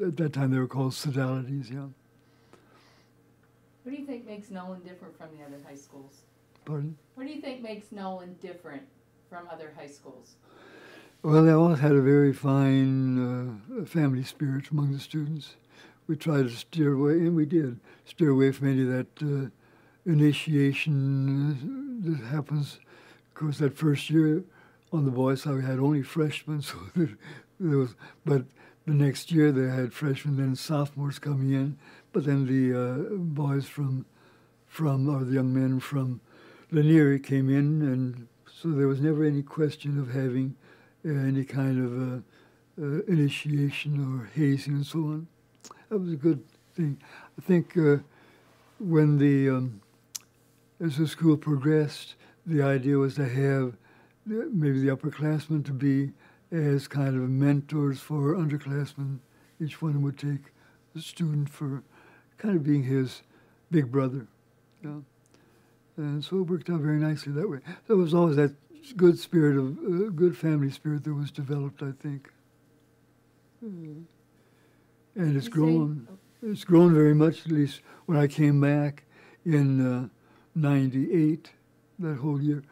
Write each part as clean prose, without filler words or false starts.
at that time they were called sodalities, yeah. What do you think makes Nolan different from the other high schools? Pardon? What do you think makes Nolan different from other high schools? Well, they all had a very fine family spirit among the students. We tried to steer away, and we did, steer away from any of that initiation that happens. Of course, that first year on the boys' side, we had only freshmen, so there was, but the next year they had freshmen, then sophomores coming in, but then the boys or the young men from Lanier came in, and so there was never any question of having any kind of initiation or hazing and so on. That was a good thing. I think when as the school progressed, the idea was to have maybe the upperclassmen to be as kind of mentors for underclassmen. Each one would take a student for kind of being his big brother. Yeah. And so it worked out very nicely that way. There was always that good spirit of good family spirit that was developed, I think. And it's grown. It's grown very much, at least when I came back in '98, that whole year.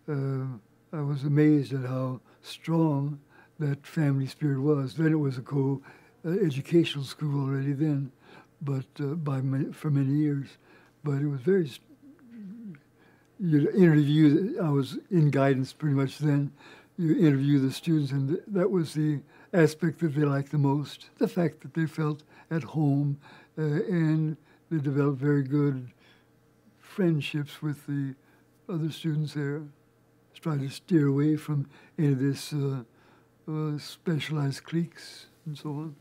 I was amazed at how strong that family spirit was. Then it was a co-educational school already then, but for many years. But it was very. You interview. I was in guidance pretty much then. You interview the students, and that was the aspect that they liked the most. The fact that they felt at home, and they developed very good friendships with the other students there. Try to steer away from any of this specialized cliques and so on.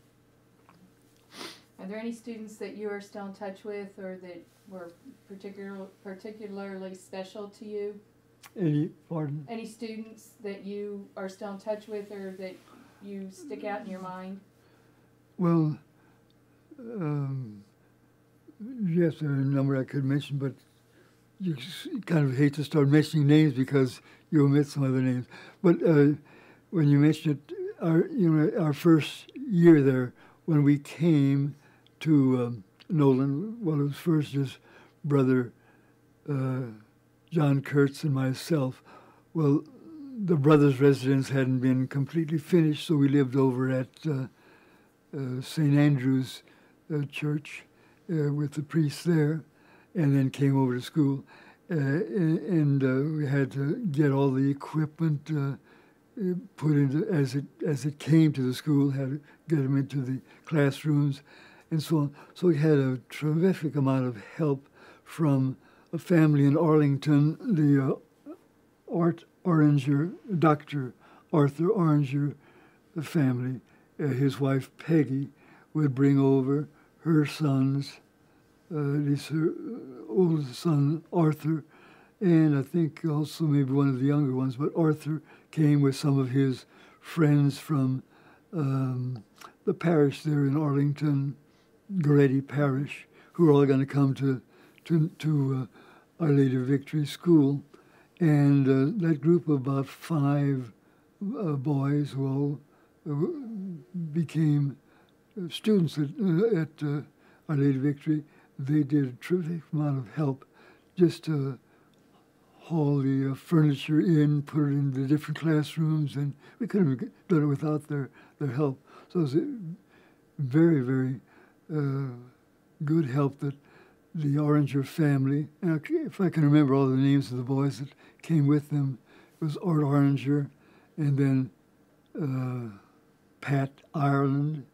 Are there any students that you are still in touch with or that were particularly special to you? Pardon? Any students that you are still in touch with or that you stick out in your mind? Well, yes, there are a number I could mention, but you kind of hate to start mentioning names because you omit some other names. But when you mentioned it, our first year there, when we came to Nolan, well, it was first just brother John Kurtz and myself. Well, the brothers' residence hadn't been completely finished, so we lived over at St. Andrew's Church with the priest there, and then came over to school. And we had to get all the equipment put into as it came to the school. Had to get them into the classrooms, and so on. So we had a terrific amount of help from a family in Arlington, the Dr. Arthur Oranger, the family. His wife Peggy would bring over her sons. At least her oldest son, Arthur, and I think also maybe one of the younger ones, but Arthur came with some of his friends from the parish there in Arlington, Goretti Parish, who were all going to come to Our Lady of Victory School. And that group of about 5 boys who all became students at Our Lady of Victory. They did a terrific amount of help just to haul the furniture in, put it in the different classrooms, and we couldn't have done it without their help. So it was a very, very good help that the Oranger family, and if I can remember all the names of the boys that came with them, it was Art Oranger, and then Pat Ireland,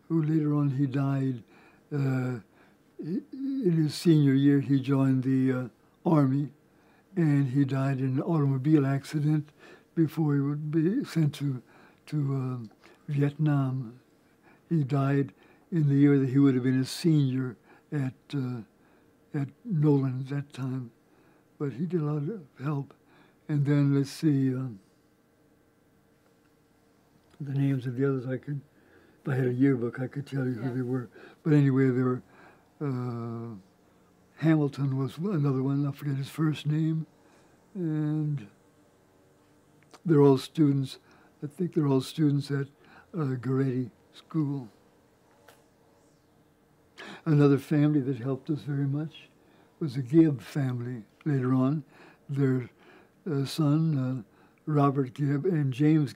who later on he died. In his senior year, he joined the Army, and he died in an automobile accident before he would be sent to Vietnam. He died in the year that he would have been a senior at Nolan at that time. But he did a lot of help. And then, let's see, the names of the others if I had a yearbook, I could tell you who they were. But anyway, there were Hamilton was another one. I forget his first name. And they're all students. I think they're all students at Goretti School. Another family that helped us very much was the Gibb family later on. Their son, Robert Gibb, and James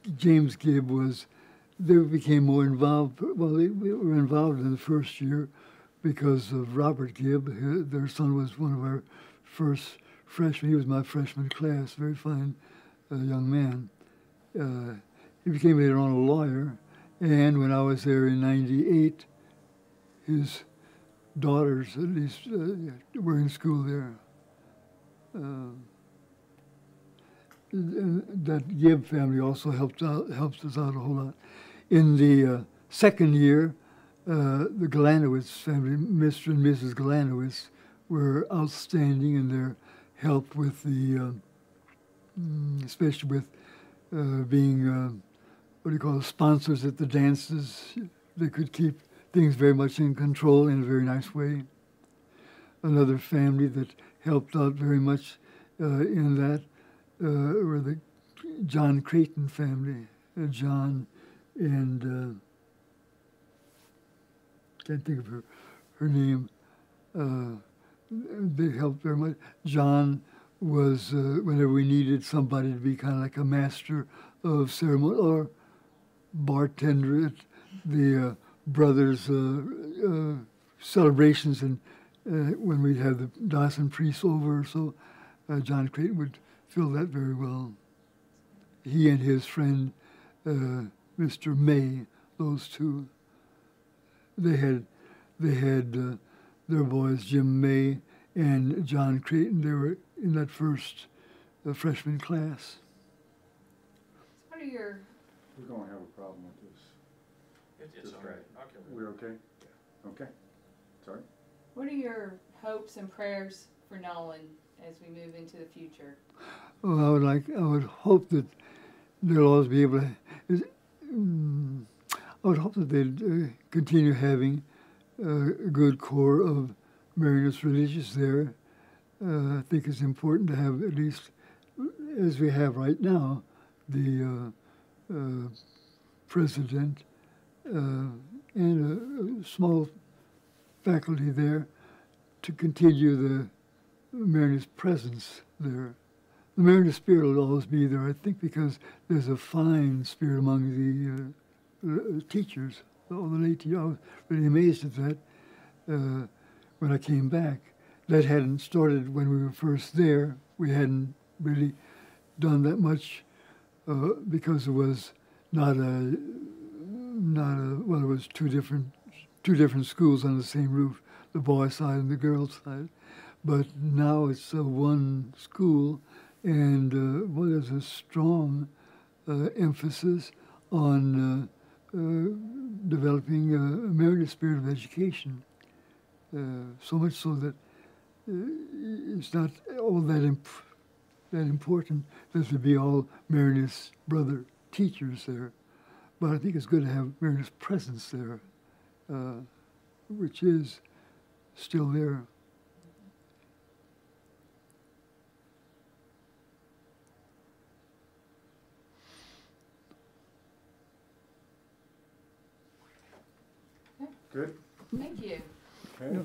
Gibb they became more involved. Well, they were involved in the first year because of Robert Gibb. Their son was one of our first freshmen. He was my freshman class, very fine young man. He became later on a lawyer, and when I was there in '98, his daughters, at least, were in school there. That Gibb family also helps us out a whole lot. In the second year, the Galanowitz family, Mr. and Mrs. Galanowitz, were outstanding in their help with the, especially with being, what do you call it, sponsors at the dances. They could keep things very much in control in a very nice way. Another family that helped out very much in that were the John Creighton family. John and can't think of her name. They helped very much. John was whenever we needed somebody to be kind of like a master of ceremony or bartender at the brothers' celebrations, and when we'd have the Dawson priests over, so John Creighton would fill that very well. He and his friend, Mr. May, those two, they had their boys, Jim May and John Creighton. They were in that first freshman class. What are your... We're going to have a problem with this. It's all right. Okay. We're okay? Yeah. Okay. Sorry? What are your hopes and prayers for Nolan as we move into the future? Well, I would hope that they'll always be able to. I would hope that they'd continue having a good core of Marianist religious there. I think it's important to have, at least as we have right now, the president and a small faculty there to continue the Marianist presence there. The Marianist spirit will always be there, I think, because there's a fine spirit among the teachers, all the lay teachers. I was really amazed at that when I came back. That hadn't started when we were first there. We hadn't really done that much because it was not a well, it was two different schools on the same roof, the boys' side and the girls' side. But now it's one school, and well, there's a strong emphasis on developing a Marianist spirit of education. So much so that it's not all that important that there be all Marianist brother teachers there. But I think it's good to have Marianist presence there, which is still there. Good? Thank you. Okay. Yeah.